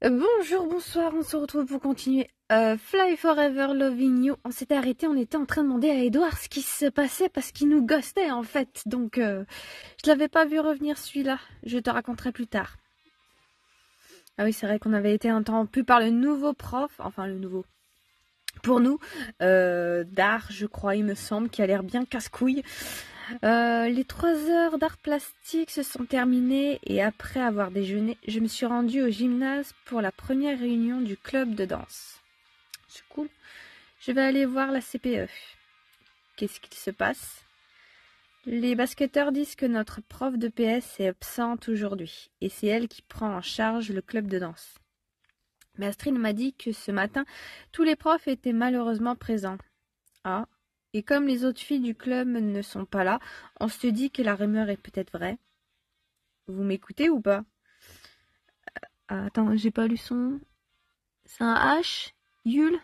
Bonjour, bonsoir, on se retrouve pour continuer Fly Forever Loving You. On s'était arrêté, on était en train de demander à Edouard ce qui se passait parce qu'il nous ghostait en fait. Donc je l'avais pas vu revenir celui-là, je te raconterai plus tard. Ah oui, c'est vrai qu'on avait été interrompu par le nouveau prof, enfin le nouveau, pour nous, d'art je crois il me semble, qui a l'air bien casse-couille. Les 3 heures d'art plastique se sont terminées et après avoir déjeuné, je me suis rendue au gymnase pour la première réunion du club de danse. C'est cool. Je vais aller voir la CPE. Qu'est-ce qu'il se passe? Les basketteurs disent que notre prof de PS est absente aujourd'hui et c'est elle qui prend en charge le club de danse. Mais Astrid m'a dit que ce matin, tous les profs étaient malheureusement présents. Ah. Et comme les autres filles du club ne sont pas là, on se dit que la rumeur est peut-être vraie. Vous m'écoutez ou pas? Attends, j'ai pas lu son nom. C'est un H? Yul?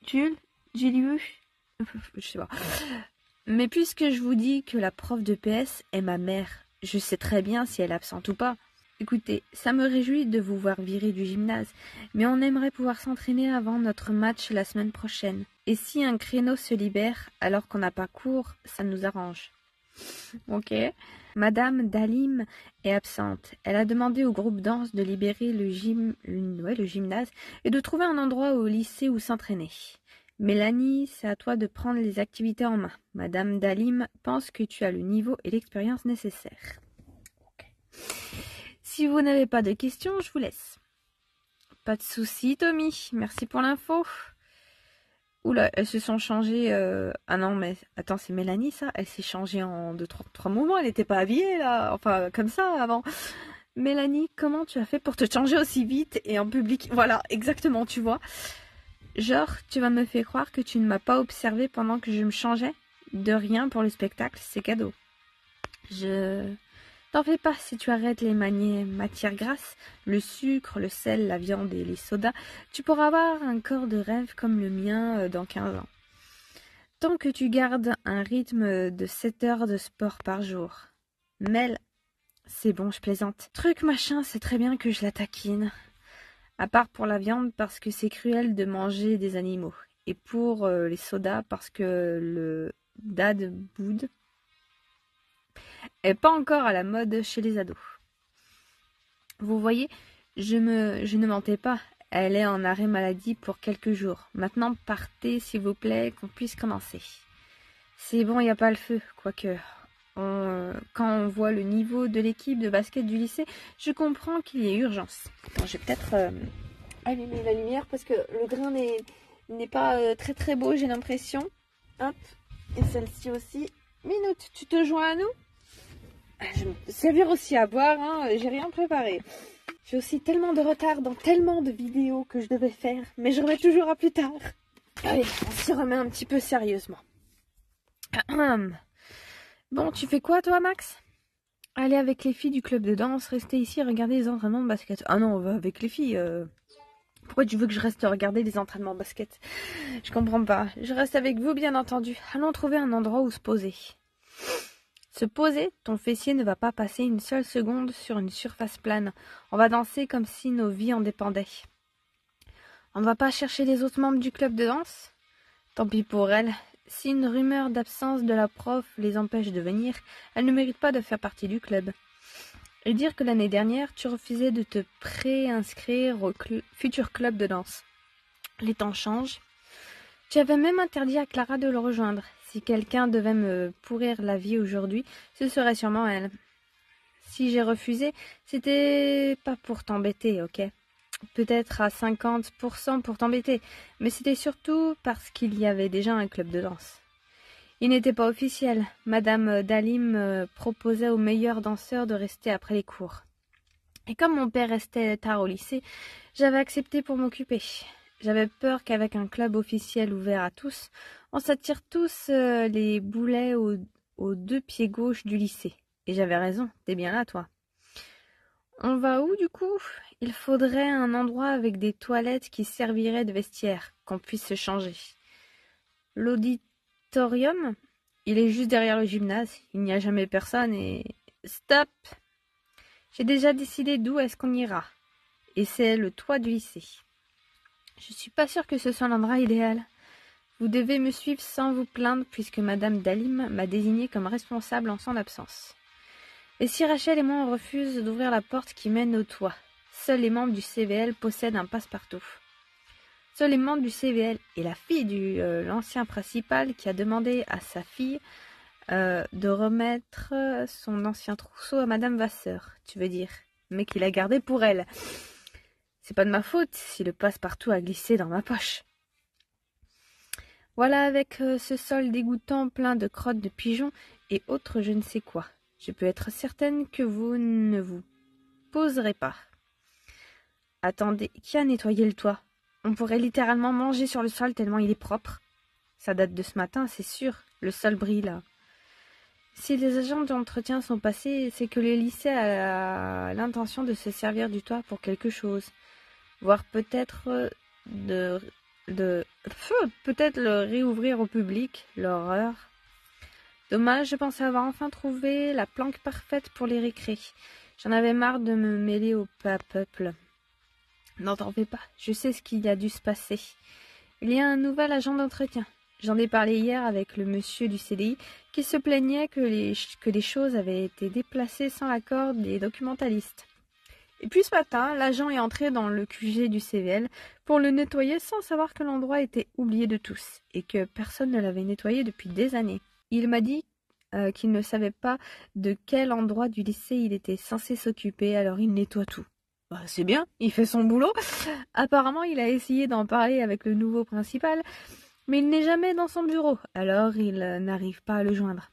Jules? Julius? Je sais pas. Mais puisque je vous dis que la prof de PS est ma mère, je sais très bien si elle est absente ou pas. Écoutez, ça me réjouit de vous voir virer du gymnase, mais on aimerait pouvoir s'entraîner avant notre match la semaine prochaine. Et si un créneau se libère alors qu'on n'a pas cours, ça nous arrange. Ok. Madame Dalim est absente. Elle a demandé au groupe danse de libérer le gymnase et de trouver un endroit au lycée où s'entraîner. Mélanie, c'est à toi de prendre les activités en main. Madame Dalim pense que tu as le niveau et l'expérience nécessaires. Okay. Si vous n'avez pas de questions, je vous laisse. Pas de souci, Tommy. Merci pour l'info. Oula, elles se sont changées. Ah non, mais attends, c'est Mélanie ça? Elle s'est changée en 2-3 moments. Elle n'était pas habillée là. Enfin, comme ça avant. Mélanie, comment tu as fait pour te changer aussi vite et en public? Voilà, exactement, tu vois. Genre, tu vas me faire croire que tu ne m'as pas observé pendant que je me changeais? De rien pour le spectacle, c'est cadeau. T'en fais pas si tu arrêtes les matières grasses, le sucre, le sel, la viande et les sodas, tu pourras avoir un corps de rêve comme le mien dans 15 ans. Tant que tu gardes un rythme de 7 heures de sport par jour. Mel, c'est bon, je plaisante. Truc machin, c'est très bien que je la taquine. À part pour la viande parce que c'est cruel de manger des animaux. Et pour les sodas parce que le dad boud est pas encore à la mode chez les ados. Vous voyez, je ne mentais pas. Elle est en arrêt maladie pour quelques jours. Maintenant, partez, s'il vous plaît, qu'on puisse commencer. C'est bon, il n'y a pas le feu, quoique. Quand on voit le niveau de l'équipe de basket du lycée, je comprends qu'il y ait urgence. Attends, je vais peut-être allumer la lumière parce que le grain n'est pas très très beau, j'ai l'impression. Hop, et celle-ci aussi. Minute, tu te joins à nous? Je vais me servir aussi à boire, hein, j'ai rien préparé. J'ai aussi tellement de retard dans tellement de vidéos que je devais faire, mais je remets toujours à plus tard. Allez, on s'y remet un petit peu sérieusement. Bon, tu fais quoi toi, Max? Aller avec les filles du club de danse, rester ici et regarder les entraînements de basket. Ah non, on va avec les filles. Pourquoi tu veux que je reste regarder les entraînements de basket? Je comprends pas. Je reste avec vous, bien entendu. Allons trouver un endroit où se poser. Se poser, ton fessier ne va pas passer une seule seconde sur une surface plane. On va danser comme si nos vies en dépendaient. On ne va pas chercher les autres membres du club de danse? Tant pis pour elles. Si une rumeur d'absence de la prof les empêche de venir, elles ne méritent pas de faire partie du club. Et dire que l'année dernière, tu refusais de te préinscrire au futur club de danse. Les temps changent. Tu avais même interdit à Clara de le rejoindre. Si quelqu'un devait me pourrir la vie aujourd'hui, ce serait sûrement elle. Si j'ai refusé, c'était pas pour t'embêter, ok? Peut-être à 50% pour t'embêter, mais c'était surtout parce qu'il y avait déjà un club de danse. Il n'était pas officiel. Madame Dalim proposait aux meilleurs danseurs de rester après les cours. Et comme mon père restait tard au lycée, j'avais accepté pour m'occuper. J'avais peur qu'avec un club officiel ouvert à tous, on s'attire tous les boulets aux 2 pieds gauche du lycée. Et j'avais raison, t'es bien là, toi. On va où, du coup? Il faudrait un endroit avec des toilettes qui serviraient de vestiaire, qu'on puisse se changer. L'auditorium? Il est juste derrière le gymnase. Il n'y a jamais personne et... Stop! J'ai déjà décidé d'où est-ce qu'on ira. et c'est le toit du lycée. Je suis pas sûre que ce soit l'endroit idéal. Vous devez me suivre sans vous plaindre puisque Madame Dalim m'a désigné comme responsable en son absence. Et si Rachel et moi on refuse d'ouvrir la porte qui mène au toit, seuls les membres du CVL possèdent un passe-partout. Seuls les membres du CVL et la fille de l'ancien principal qui a demandé à sa fille de remettre son ancien trousseau à Madame Vasseur, tu veux dire, mais qu'il a gardé pour elle. C'est pas de ma faute si le passe-partout a glissé dans ma poche. Voilà, avec ce sol dégoûtant plein de crottes de pigeons et autres je ne sais quoi. Je peux être certaine que vous ne vous poserez pas. Attendez, qui a nettoyé le toit? On pourrait littéralement manger sur le sol tellement il est propre. Ça date de ce matin, c'est sûr. Le sol brille là. Si les agents d'entretien sont passés, c'est que le lycée a l'intention de se servir du toit pour quelque chose. Voire peut-être peut-être le réouvrir au public. L'horreur. Dommage, je pensais avoir enfin trouvé la planque parfaite pour les récrés. J'en avais marre de me mêler au peuple. N'en t'en fais pas, je sais ce qu'il a dû se passer. Il y a un nouvel agent d'entretien. J'en ai parlé hier avec le monsieur du CDI qui se plaignait que les choses avaient été déplacées sans l'accord des documentalistes. Et puis ce matin, l'agent est entré dans le QG du CVL pour le nettoyer sans savoir que l'endroit était oublié de tous et que personne ne l'avait nettoyé depuis des années. Il m'a dit qu'il ne savait pas de quel endroit du lycée il était censé s'occuper, alors il nettoie tout. Bah, c'est bien, il fait son boulot. Apparemment, il a essayé d'en parler avec le nouveau principal, mais il n'est jamais dans son bureau, alors il n'arrive pas à le joindre.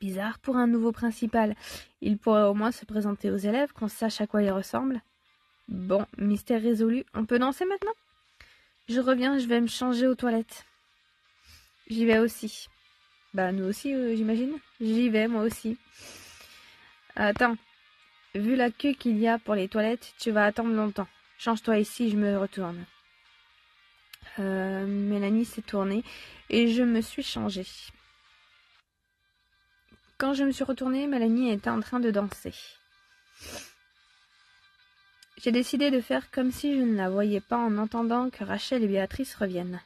Bizarre pour un nouveau principal. Il pourrait au moins se présenter aux élèves, qu'on sache à quoi il ressemble. Bon, mystère résolu. On peut danser maintenant? Je reviens, je vais me changer aux toilettes. J'y vais aussi. Bah, nous aussi, j'imagine. J'y vais, moi aussi. Attends. Vu la queue qu'il y a pour les toilettes, tu vas attendre longtemps. Change-toi ici, je me retourne. Mélanie s'est tournée et je me suis changée. Quand je me suis retournée, Mélanie était en train de danser. J'ai décidé de faire comme si je ne la voyais pas en attendant que Rachel et Béatrice reviennent.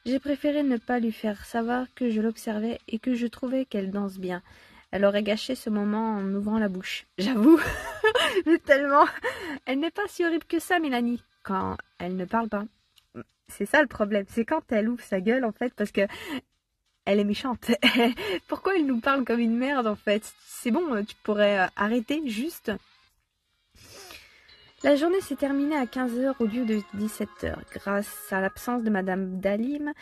J'ai préféré ne pas lui faire savoir que je l'observais et que je trouvais qu'elle danse bien. Elle aurait gâché ce moment en ouvrant la bouche. J'avoue, mais tellement. Elle n'est pas si horrible que ça, Mélanie, quand elle ne parle pas. C'est ça le problème, c'est quand elle ouvre sa gueule, en fait, parce que elle est méchante. Pourquoi elle nous parle comme une merde, en fait? C'est bon, tu pourrais arrêter, juste. La journée s'est terminée à 15h au lieu de 17h, grâce à l'absence de Madame Dalim,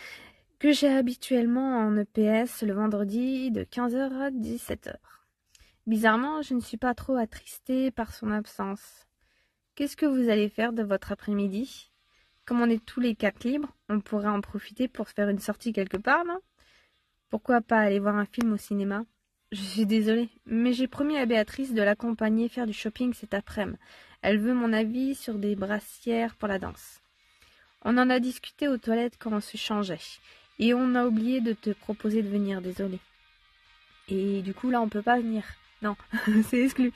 que j'ai habituellement en EPS le vendredi de 15h à 17h. Bizarrement, je ne suis pas trop attristée par son absence. Qu'est-ce que vous allez faire de votre après-midi? Comme on est tous les quatre libres, on pourrait en profiter pour se faire une sortie quelque part, non? Pourquoi pas aller voir un film au cinéma? Je suis désolée, mais j'ai promis à Béatrice de l'accompagner faire du shopping cet après-midi. Elle veut mon avis sur des brassières pour la danse. On en a discuté aux toilettes quand on se changeait. Et on a oublié de te proposer de venir, désolée. Et du coup, là, on peut pas venir. Non, c'est exclu.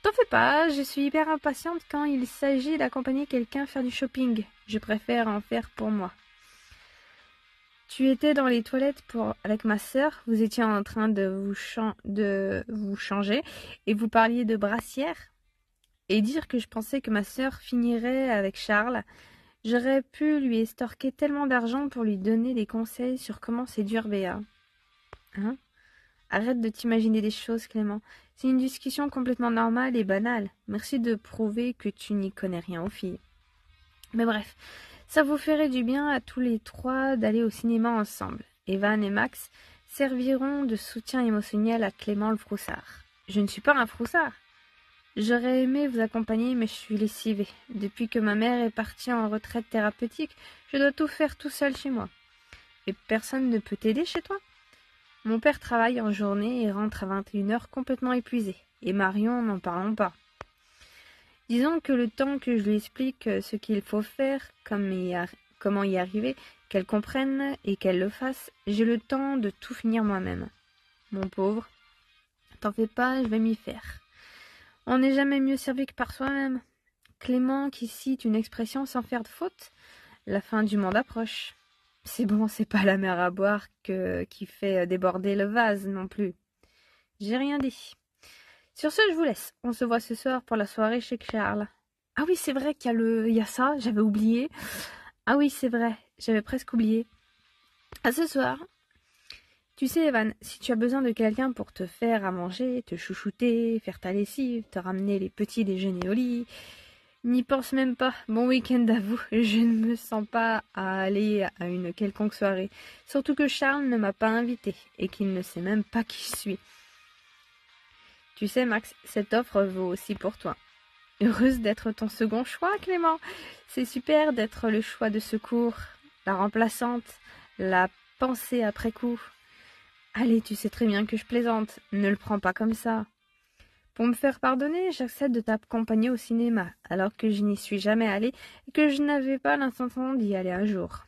T'en fais pas, je suis hyper impatiente quand il s'agit d'accompagner quelqu'un faire du shopping. Je préfère en faire pour moi. Tu étais dans les toilettes avec ma sœur, vous étiez en train de vous changer et vous parliez de brassière. Et dire que je pensais que ma sœur finirait avec Charles. J'aurais pu lui estorquer tellement d'argent pour lui donner des conseils sur comment séduire Béa. Hein? Arrête de t'imaginer des choses, Clément. C'est une discussion complètement normale et banale. Merci de prouver que tu n'y connais rien aux filles. Mais bref, ça vous ferait du bien à tous les trois d'aller au cinéma ensemble. Evan et Max serviront de soutien émotionnel à Clément le froussard. Je ne suis pas un froussard. J'aurais aimé vous accompagner, mais je suis lessivée. Depuis que ma mère est partie en retraite thérapeutique, je dois tout faire tout seul chez moi. Et personne ne peut t'aider chez toi? Mon père travaille en journée et rentre à 21h complètement épuisé. Et Marion, n'en parlons pas. Disons que le temps que je lui explique ce qu'il faut faire, comment y arriver, qu'elle comprenne et qu'elle le fasse, j'ai le temps de tout finir moi-même. Mon pauvre, t'en fais pas, je vais m'y faire. On n'est jamais mieux servi que par soi-même. Clément qui cite une expression sans faire de faute. La fin du monde approche. C'est bon, c'est pas la mer à boire qui fait déborder le vase non plus. J'ai rien dit. Sur ce, je vous laisse. On se voit ce soir pour la soirée chez Charles. Ah oui, c'est vrai il y a ça, j'avais oublié. Ah oui, c'est vrai, j'avais presque oublié. À ce soir. Tu sais, Evan, si tu as besoin de quelqu'un pour te faire à manger, te chouchouter, faire ta lessive, te ramener les petits déjeuners au lit, n'y pense même pas. Bon week-end à vous. Je ne me sens pas à aller à une quelconque soirée. Surtout que Charles ne m'a pas invité et qu'il ne sait même pas qui je suis. Tu sais, Max, cette offre vaut aussi pour toi. Heureuse d'être ton second choix, Clément. C'est super d'être le choix de secours, la remplaçante, la pensée après coup. Allez, tu sais très bien que je plaisante. Ne le prends pas comme ça. Pour me faire pardonner, j'accepte de t'accompagner au cinéma, alors que je n'y suis jamais allée et que je n'avais pas l'intention d'y aller un jour.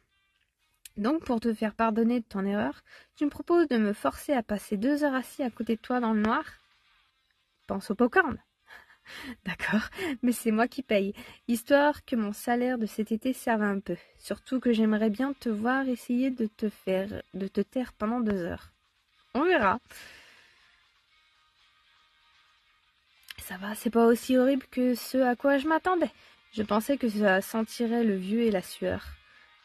Donc, pour te faire pardonner de ton erreur, tu me proposes de me forcer à passer 2 heures assis à côté de toi dans le noir? Pense au popcorn. D'accord, mais c'est moi qui paye, histoire que mon salaire de cet été serve un peu. Surtout que j'aimerais bien te voir essayer de te taire pendant 2 heures. On verra. Ça va, c'est pas aussi horrible que ce à quoi je m'attendais. Je pensais que ça sentirait le vieux et la sueur.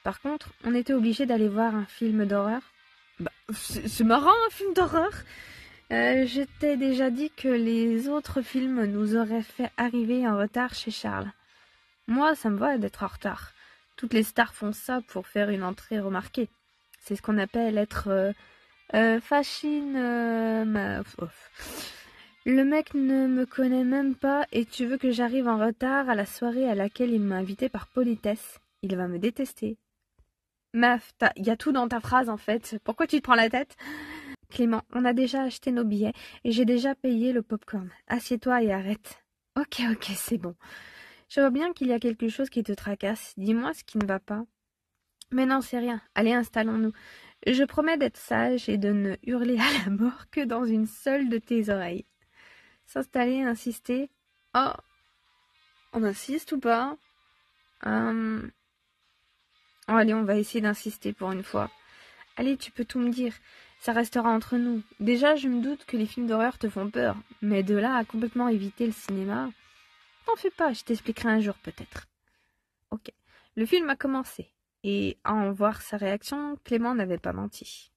Par contre, on était obligé d'aller voir un film d'horreur. Bah, c'est marrant, un film d'horreur. Je t'ai déjà dit que les autres films nous auraient fait arriver en retard chez Charles. Moi, ça me va d'être en retard. Toutes les stars font ça pour faire une entrée remarquée. C'est ce qu'on appelle être Le mec ne me connaît même pas et tu veux que j'arrive en retard à la soirée à laquelle il m'a invité par politesse. Il va me détester. Meuf, y a tout dans ta phrase en fait. Pourquoi tu te prends la tête? Clément, on a déjà acheté nos billets et j'ai déjà payé le popcorn. Assieds-toi et arrête. Ok, c'est bon. Je vois bien qu'il y a quelque chose qui te tracasse. Dis-moi ce qui ne va pas. Mais non, c'est rien. Allez, installons-nous. Je promets d'être sage et de ne hurler à la mort que dans une seule de tes oreilles. S'installer, insister. Oh, on insiste ou pas? Oh, allez, on va essayer d'insister pour une fois. Allez, tu peux tout me dire. Ça restera entre nous. Déjà, je me doute que les films d'horreur te font peur. Mais de là à complètement éviter le cinéma... T'en fais pas, je t'expliquerai un jour peut-être. Ok. Le film a commencé. Et à en voir sa réaction, Clément n'avait pas menti.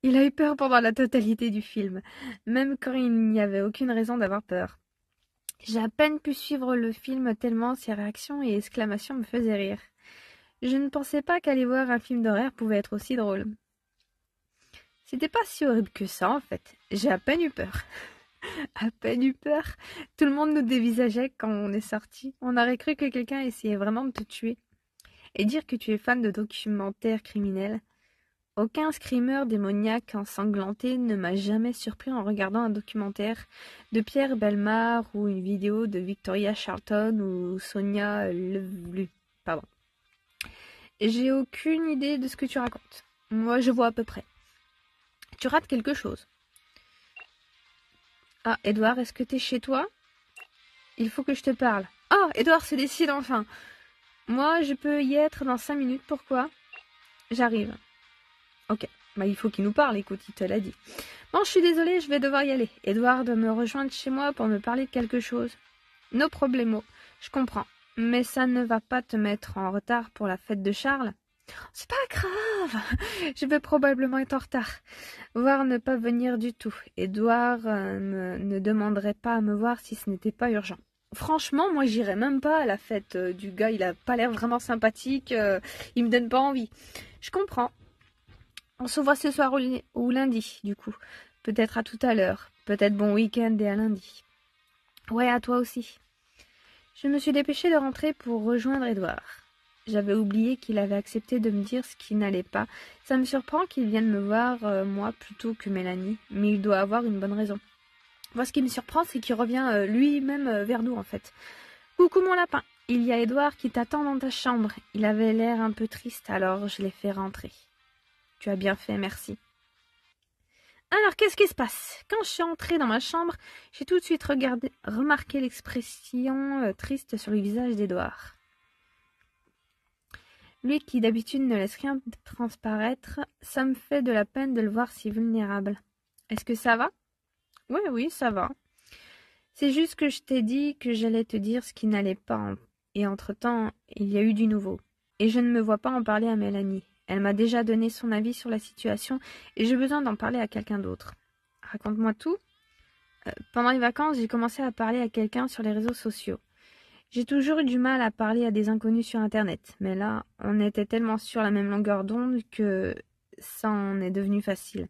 Il a eu peur pendant la totalité du film, même quand il n'y avait aucune raison d'avoir peur. J'ai à peine pu suivre le film tellement ses réactions et exclamations me faisaient rire. Je ne pensais pas qu'aller voir un film d'horreur pouvait être aussi drôle. C'était pas si horrible que ça, en fait. J'ai à peine eu peur. À peine eu peur. Tout le monde nous dévisageait quand on est sortis. On aurait cru que quelqu'un essayait vraiment de te tuer. Et dire que tu es fan de documentaires criminels. Aucun screamer démoniaque ensanglanté ne m'a jamais surpris en regardant un documentaire de Pierre Bellemare ou une vidéo de Victoria Charlton ou Sonia Levelu. Pardon. J'ai aucune idée de ce que tu racontes. Moi, je vois à peu près. Tu rates quelque chose. Ah, Edouard, est-ce que t'es chez toi? Il faut que je te parle. Ah, Edouard se décide enfin. Moi, je peux y être dans 5 minutes. Pourquoi? J'arrive. Ok. Bah, il faut qu'il nous parle, écoute, il te l'a dit. Bon, je suis désolée, je vais devoir y aller. Edouard doit me rejoindre chez moi pour me parler de quelque chose. No problemo. Je comprends. Mais ça ne va pas te mettre en retard pour la fête de Charles? C'est pas grave. Je vais probablement être en retard. Voire ne pas venir du tout. Edouard ne demanderait pas à me voir si ce n'était pas urgent. Franchement, moi, j'irais même pas à la fête du gars. Il a pas l'air vraiment sympathique. Il me donne pas envie. Je comprends. On se voit ce soir ou lundi, du coup. Peut-être à tout à l'heure. Peut-être bon week-end et à lundi. Ouais, à toi aussi. Je me suis dépêchée de rentrer pour rejoindre Edouard. J'avais oublié qu'il avait accepté de me dire ce qui n'allait pas. Ça me surprend qu'il vienne me voir, moi, plutôt que Mélanie. Mais il doit avoir une bonne raison. Moi, ce qui me surprend, c'est qu'il revient lui-même vers nous, en fait. Coucou, mon lapin. Il y a Edouard qui t'attend dans ta chambre. Il avait l'air un peu triste, alors je l'ai fait rentrer. Tu as bien fait, merci. Alors, qu'est-ce qui se passe? Quand je suis entrée dans ma chambre, j'ai tout de suite remarqué l'expression triste sur le visage d'Édouard. Lui qui d'habitude ne laisse rien transparaître, ça me fait de la peine de le voir si vulnérable. Est-ce que ça va? Oui, ça va. C'est juste que je t'ai dit que j'allais te dire ce qui n'allait pas, et entre-temps, il y a eu du nouveau. Et je ne me vois pas en parler à Mélanie. Elle m'a déjà donné son avis sur la situation, et j'ai besoin d'en parler à quelqu'un d'autre. Raconte-moi tout. Pendant les vacances, j'ai commencé à parler à quelqu'un sur les réseaux sociaux. J'ai toujours eu du mal à parler à des inconnus sur Internet, mais là, on était tellement sur la même longueur d'onde que ça en est devenu facile.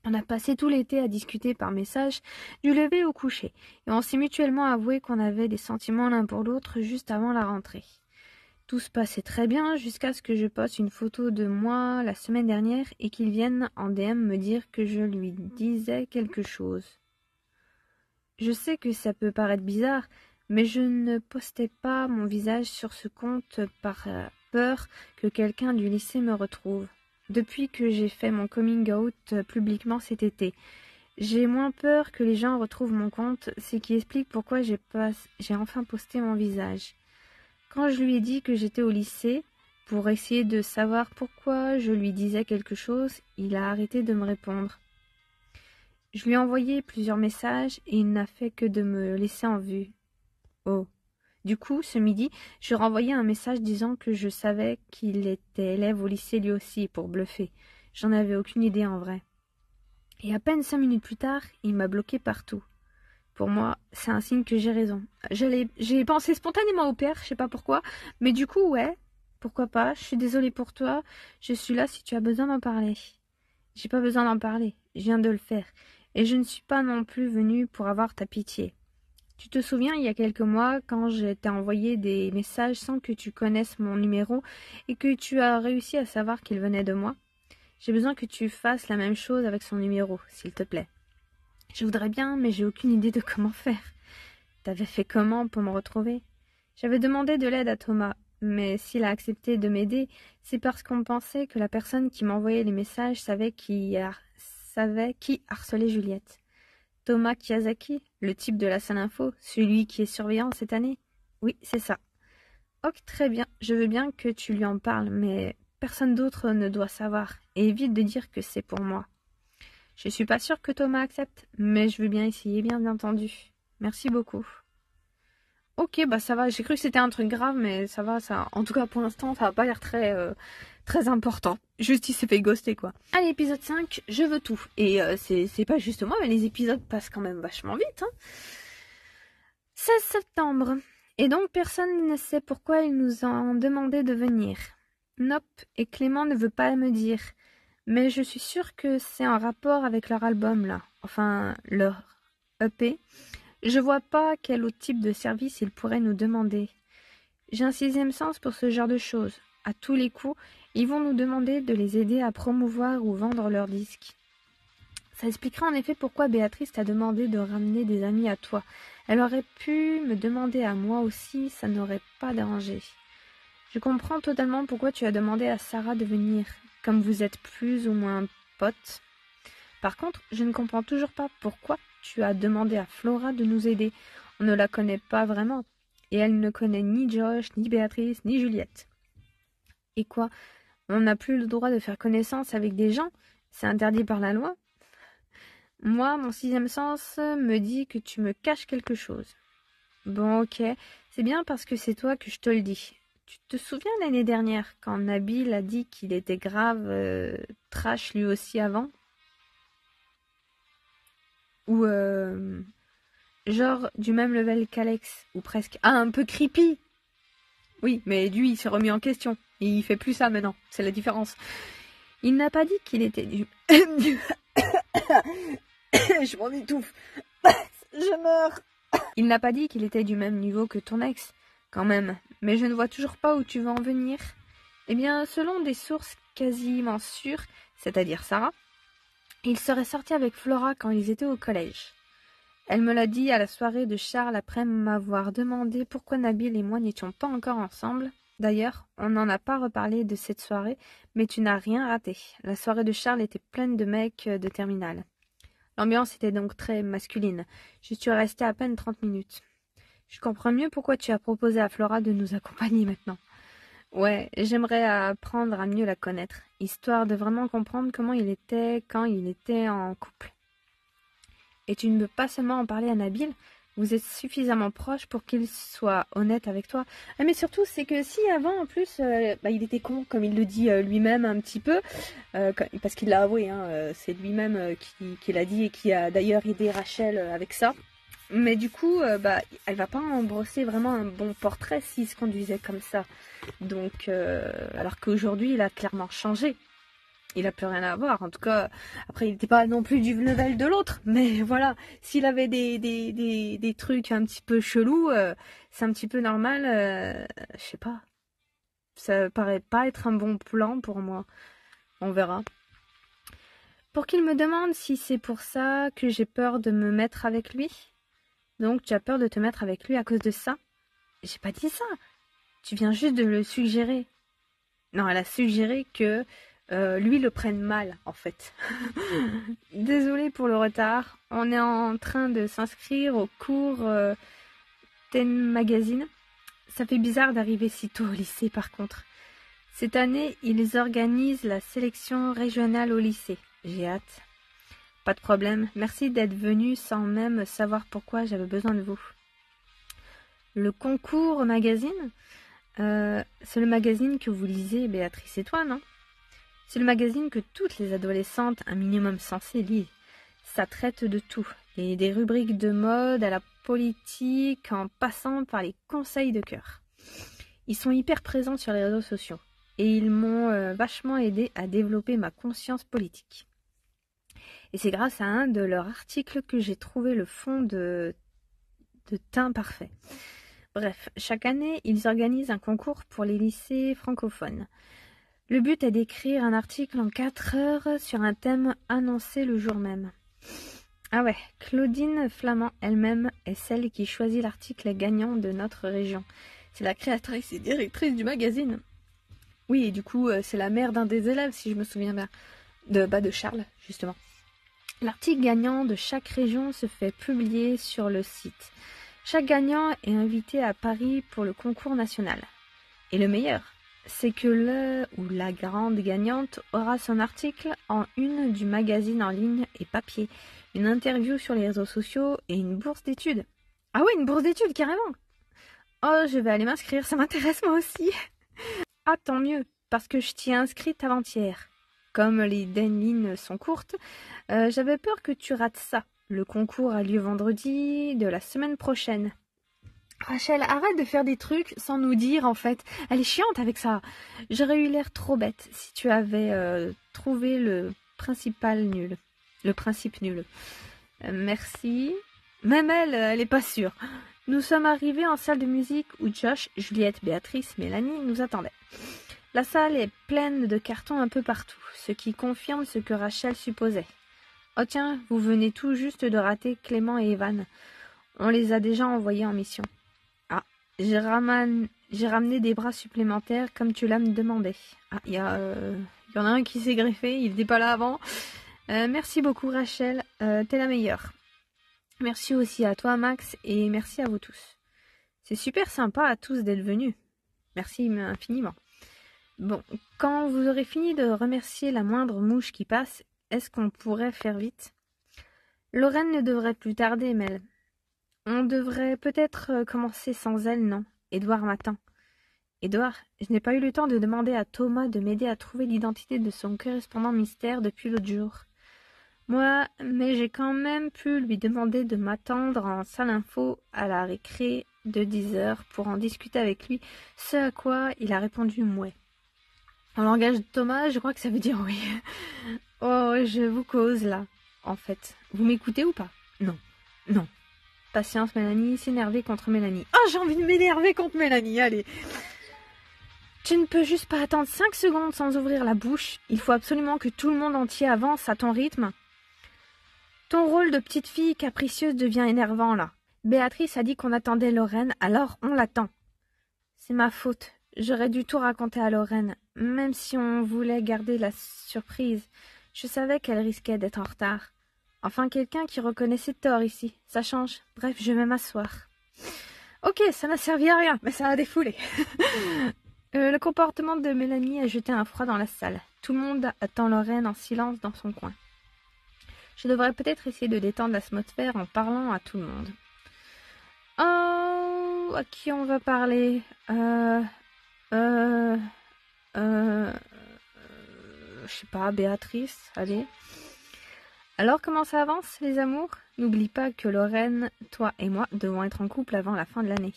On a passé tout l'été à discuter par message, du lever au coucher, et on s'est mutuellement avoué qu'on avait des sentiments l'un pour l'autre juste avant la rentrée. Tout se passait très bien jusqu'à ce que je poste une photo de moi la semaine dernière et qu'il vienne en DM me dire que je lui disais quelque chose. Je sais que ça peut paraître bizarre, mais je ne postais pas mon visage sur ce compte par peur que quelqu'un du lycée me retrouve. Depuis que j'ai fait mon coming out publiquement cet été, j'ai moins peur que les gens retrouvent mon compte, ce qui explique pourquoi j'ai enfin posté mon visage. Quand je lui ai dit que j'étais au lycée, pour essayer de savoir pourquoi je lui disais quelque chose, il a arrêté de me répondre. Je lui ai envoyé plusieurs messages et il n'a fait que de me laisser en vue. Oh. Du coup, ce midi, je renvoyais un message disant que je savais qu'il était élève au lycée lui aussi, pour bluffer. J'en avais aucune idée en vrai. Et à peine 5 minutes plus tard, il m'a bloqué partout. Pour moi, c'est un signe que j'ai raison. J'ai pensé spontanément au père, je sais pas pourquoi, mais du coup, ouais, pourquoi pas, je suis désolée pour toi, je suis là si tu as besoin d'en parler. J'ai pas besoin d'en parler, je viens de le faire, et je ne suis pas non plus venue pour avoir ta pitié. Tu te souviens, il y a quelques mois, quand je t'ai envoyé des messages sans que tu connaisses mon numéro et que tu as réussi à savoir qu'il venait de moi? J'ai besoin que tu fasses la même chose avec son numéro, s'il te plaît. Je voudrais bien, mais j'ai aucune idée de comment faire. T'avais fait comment pour me retrouver? J'avais demandé de l'aide à Thomas, mais s'il a accepté de m'aider, c'est parce qu'on pensait que la personne qui m'envoyait les messages savait qui harcelait Juliette. Thomas Kiyosaki, le type de la salle info, celui qui est surveillant cette année? Oui, c'est ça. Ok, très bien, je veux bien que tu lui en parles, mais personne d'autre ne doit savoir, et évite de dire que c'est pour moi. Je suis pas sûre que Thomas accepte, mais je veux bien essayer, bien entendu. Merci beaucoup. Ok, bah ça va, j'ai cru que c'était un truc grave, mais ça va, ça. En tout cas, pour l'instant, ça va pas l'air très important. Juste, il s'est fait ghoster, quoi. Allez, épisode 5, je veux tout. Et c'est pas juste moi, mais les épisodes passent quand même vachement vite, hein. 16 septembre. Et donc, personne ne sait pourquoi ils nous ont demandé de venir. Nope, et Clément ne veut pas me dire. Mais je suis sûre que c'est en rapport avec leur album, là. Enfin, leur EP. Je vois pas quel autre type de service ils pourraient nous demander. J'ai un sixième sens pour ce genre de choses. À tous les coups, ils vont nous demander de les aider à promouvoir ou vendre leurs disques. Ça expliquera en effet pourquoi Béatrice t'a demandé de ramener des amis à toi. Elle aurait pu me demander à moi aussi, ça n'aurait pas dérangé. Je comprends totalement pourquoi tu as demandé à Sarah de venir, comme vous êtes plus ou moins potes. Par contre, je ne comprends toujours pas pourquoi tu as demandé à Flora de nous aider. On ne la connaît pas vraiment. Et elle ne connaît ni Josh, ni Béatrice, ni Juliette. Et quoi? On n'a plus le droit de faire connaissance avec des gens? C'est interdit par la loi? Moi, mon sixième sens me dit que tu me caches quelque chose. Bon, ok, c'est bien parce que c'est toi que je te le dis. Tu te souviens l'année dernière, quand Nabil a dit qu'il était grave trash lui aussi avant? Ou genre du même level qu'Alex, ou presque. Ah, un peu creepy. Oui, mais lui, il s'est remis en question. Il fait plus ça maintenant, c'est la différence. Il n'a pas dit qu'il était du... Je m'en étouffe. Je meurs. Il n'a pas dit qu'il était du même niveau que ton ex, quand même. Mais je ne vois toujours pas où tu veux en venir. Eh bien, selon des sources quasiment sûres, c'est-à-dire Sarah, il serait sorti avec Flora quand ils étaient au collège. Elle me l'a dit à la soirée de Charles après m'avoir demandé pourquoi Nabil et moi n'étions pas encore ensemble. D'ailleurs, on n'en a pas reparlé de cette soirée, mais tu n'as rien raté. La soirée de Charles était pleine de mecs de terminale. L'ambiance était donc très masculine. Je suis restée à peine 30 minutes. Je comprends mieux pourquoi tu as proposé à Flora de nous accompagner maintenant. Ouais, j'aimerais apprendre à mieux la connaître, histoire de vraiment comprendre comment il était quand il était en couple. Et tu ne peux pas seulement en parler à Nabil, vous êtes suffisamment proche pour qu'il soit honnête avec toi. Ah, mais surtout, c'est que si avant, en plus, il était con, comme il le dit lui-même un petit peu, parce qu'il l'a avoué, hein, c'est lui-même qui l'a dit et qui a d'ailleurs aidé Rachel avec ça. Mais du coup, elle va pas en brosser vraiment un bon portrait s'il se conduisait comme ça. Donc, alors qu'aujourd'hui, il a clairement changé. Il a plus rien à voir. En tout cas, après, il n'était pas non plus du level de l'autre. Mais voilà, s'il avait des trucs un petit peu chelous, c'est un petit peu normal. Je sais pas. Ça paraît pas être un bon plan pour moi. On verra. Pour qu'il me demande si c'est pour ça que j'ai peur de me mettre avec lui. Donc, tu as peur de te mettre avec lui à cause de ça? J'ai pas dit ça. Tu viens juste de le suggérer. Non, elle a suggéré que lui le prenne mal, en fait. Désolée pour le retard. On est en train de s'inscrire au cours Ten Magazine. Ça fait bizarre d'arriver si tôt au lycée, par contre. Cette année, ils organisent la sélection régionale au lycée. J'ai hâte. Pas de problème. Merci d'être venu sans même savoir pourquoi j'avais besoin de vous. Le concours magazine, c'est le magazine que vous lisez, Béatrice et toi, non? C'est le magazine que toutes les adolescentes, un minimum sensé, lisent. Ça traite de tout, et des rubriques de mode à la politique, en passant par les conseils de cœur. Ils sont hyper présents sur les réseaux sociaux, et ils m'ont vachement aidé à développer ma conscience politique. Et c'est grâce à un de leurs articles que j'ai trouvé le fond de teint parfait. Bref, chaque année, ils organisent un concours pour les lycées francophones. Le but est d'écrire un article en 4 heures sur un thème annoncé le jour même. Ah ouais, Claudine Flamand elle-même est celle qui choisit l'article gagnant de notre région. C'est la créatrice et directrice du magazine. Oui, et du coup, c'est la mère d'un des élèves, si je me souviens bien. De Charles, justement. L'article gagnant de chaque région se fait publier sur le site. Chaque gagnant est invité à Paris pour le concours national. Et le meilleur, c'est que le ou la grande gagnante aura son article en une du magazine en ligne et papier, une interview sur les réseaux sociaux et une bourse d'études. Ah oui, une bourse d'études, carrément. Oh, je vais aller m'inscrire, ça m'intéresse moi aussi. Ah, tant mieux, parce que je t'y ai inscrite avant-hier. Comme les deadlines sont courtes, j'avais peur que tu rates ça. Le concours a lieu vendredi de la semaine prochaine. Rachel, arrête de faire des trucs sans nous dire, en fait. Elle est chiante avec ça. J'aurais eu l'air trop bête si tu avais trouvé le principe nul. Merci. Même elle est pas sûre. Nous sommes arrivés en salle de musique où Josh, Juliette, Béatrice, Mélanie nous attendaient. La salle est pleine de cartons un peu partout, ce qui confirme ce que Rachel supposait. Oh tiens, vous venez tout juste de rater Clément et Evan. On les a déjà envoyés en mission. Ah, j'ai ramené des bras supplémentaires comme tu l'as me demandé. Ah, il y en a un qui s'est greffé, il n'était pas là avant. Merci beaucoup Rachel, t'es la meilleure. Merci aussi à toi Max et merci à vous tous. C'est super sympa à tous d'être venus. Merci infiniment. Bon, quand vous aurez fini de remercier la moindre mouche qui passe, est-ce qu'on pourrait faire vite? Lorraine ne devrait plus tarder, Mel. On devrait peut-être commencer sans elle, non? Édouard m'attend. Édouard, je n'ai pas eu le temps de demander à Thomas de m'aider à trouver l'identité de son correspondant mystère depuis l'autre jour. Moi, mais j'ai quand même pu lui demander de m'attendre en salle info à la récré de 10h pour en discuter avec lui, ce à quoi il a répondu mouais. En langage de Thomas, je crois que ça veut dire oui. Oh, je vous cause là, en fait. Vous m'écoutez ou pas? Non. Non. Patience, Mélanie, s'énerver contre Mélanie. Oh, j'ai envie de m'énerver contre Mélanie, allez. Tu ne peux juste pas attendre 5 secondes sans ouvrir la bouche. Il faut absolument que tout le monde entier avance à ton rythme. Ton rôle de petite fille capricieuse devient énervant, là. Béatrice a dit qu'on attendait Lorraine, alors on l'attend. C'est ma faute. J'aurais dû tout raconter à Lorraine, même si on voulait garder la surprise. Je savais qu'elle risquait d'être en retard. Enfin, quelqu'un qui reconnaissait tort ici. Ça change. Bref, je vais m'asseoir. Ok, ça n'a servi à rien, mais ça a défoulé. Le comportement de Mélanie a jeté un froid dans la salle. Tout le monde attend Lorraine en silence dans son coin. Je devrais peut-être essayer de détendre l'atmosphère en parlant à tout le monde. Oh, à qui on va parler? Je sais pas, Béatrice, allez. Alors, comment ça avance, les amours? N'oublie pas que Lorraine, toi et moi devons être en couple avant la fin de l'année.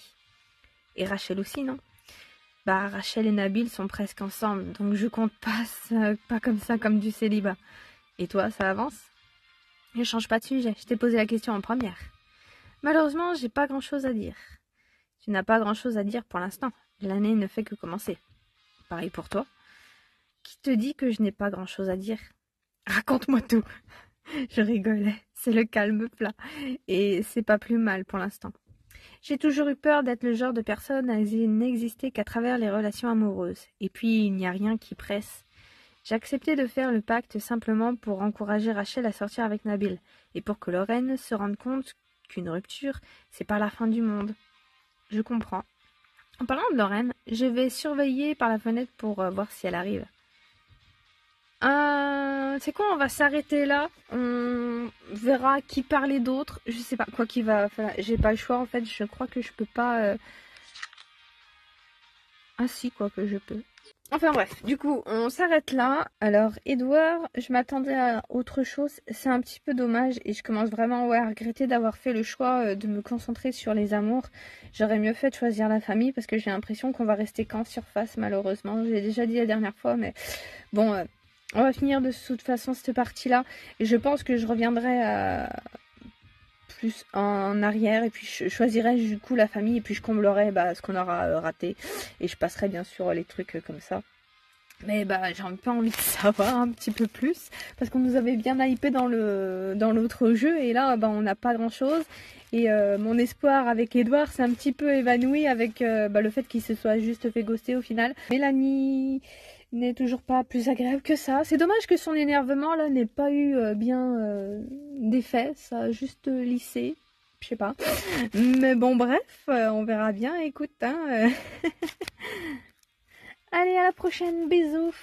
Et Rachel aussi, non? Bah, Rachel et Nabil sont presque ensemble, donc je compte pas comme ça, comme du célibat. Et toi, ça avance? Ne change pas de sujet, je t'ai posé la question en première. Malheureusement, j'ai pas grand-chose à dire. Tu n'as pas grand-chose à dire pour l'instant. L'année ne fait que commencer. Pareil pour toi. Qui te dit que je n'ai pas grand-chose à dire? Raconte-moi tout. Je rigolais, c'est le calme plat. Et c'est pas plus mal pour l'instant. J'ai toujours eu peur d'être le genre de personne à n'exister qu'à travers les relations amoureuses. Et puis, il n'y a rien qui presse. J'ai accepté de faire le pacte simplement pour encourager Rachel à sortir avec Nabil. Et pour que Lorraine se rende compte qu'une rupture, c'est pas la fin du monde. Je comprends. En parlant de Lorraine, je vais surveiller par la fenêtre pour voir si elle arrive. C'est quoi, on va s'arrêter là. On verra qui parler d'autre. Je sais pas quoi qui va. Enfin, j'ai pas le choix en fait. Je crois que je peux pas. Ah si, quoi que je peux. Enfin bref, du coup, on s'arrête là. Alors, Edouard, je m'attendais à autre chose. C'est un petit peu dommage et je commence vraiment à regretter d'avoir fait le choix de me concentrer sur les amours. J'aurais mieux fait de choisir la famille parce que j'ai l'impression qu'on va rester qu'en surface, malheureusement. J'ai déjà dit la dernière fois, mais bon, on va finir de toute façon cette partie-là. Et je pense que je reviendrai plus en arrière et puis je choisirai du coup la famille et puis je comblerai ce qu'on aura raté et je passerai bien sûr les trucs comme ça, mais j'ai un peu envie de savoir un petit peu plus parce qu'on nous avait bien hypé dans l'autre jeu et là on n'a pas grand chose et mon espoir avec Edouard s'est un petit peu évanoui avec le fait qu'il se soit juste fait ghoster au final. Mélanie n'est toujours pas plus agréable que ça. C'est dommage que son énervement là n'ait pas eu bien d'effet, ça a juste lissé, je sais pas. Mais bon bref, on verra bien, écoute, hein. Allez, à la prochaine, bisous.